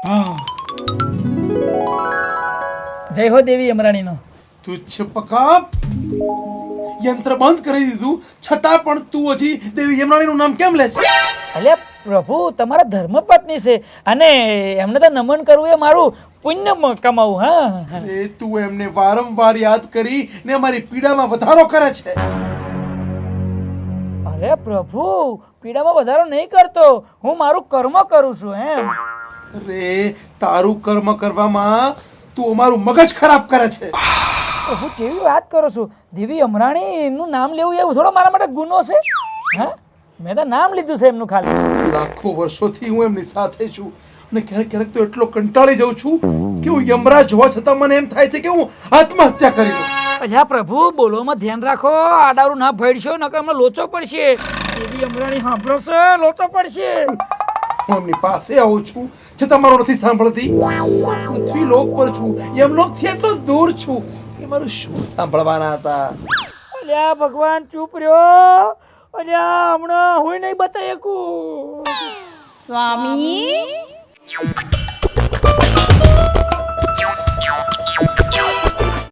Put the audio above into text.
હા, જય હો દેવી યમરાણીનો. તુચ્છ પકાપ, યંત્ર બંધ કરી દીધું છતાં પણ તું હજી દેવી યમરાણીનું નામ કેમ લે છે? અલ્યા પ્રભુ, તમારા ધર્મપત્ની છે અને એમને તો નમન કરવું એ મારું પુણ્ય કમાવું. હા, એ તું એમને વારંવાર યાદ કરી ને અમારી પીડામાં વધારો કરે છે. અરે પ્રભુ, પીડામાં વધારો નહીં કરતો, હું મારું કર્મ કરું છું એમ. અરે તારું કર્મ કરવામાં તું અમારું મગજ ખરાબ કરે છે. પ્રભુ કેવી વાત કરો છો? દેવી યમરાણીનું નામ લેવું એવું થોડો મારા માટે ગુનો છે? હા, મેં તો નામ લીધું છે એમનું ખાલી. લાખો વર્ષોથી હું એમની સાથે છું અને ક્યારેક ક્યારેક તો એટલો કંટાળી જાઉં છું કે હું યમરાજ હોવા છતાં મને એમ થાય છે કે હું આત્મહત્યા કરી લઉં. અલ્યા પ્રભુ, બોલોમાં ધ્યાન રાખો, આડારું ના ભળશો નકર અમને લોચો પડશે. દેવી યમરાણી સાંભળો છે, લોચો પડશે. હું એમની પાસે આવું છું છતાં મારો નથી સાંભળતી. પૃથ્વી લોક પર છું, યમલોકથી એટલો દૂર છું કે મારું શું સાંભળવાના હતા. અલ્યા ભગવાન, ચૂપ રહ્યો. અલ્યા હમણાં હું નહીં બચાવી શકું. સ્વામી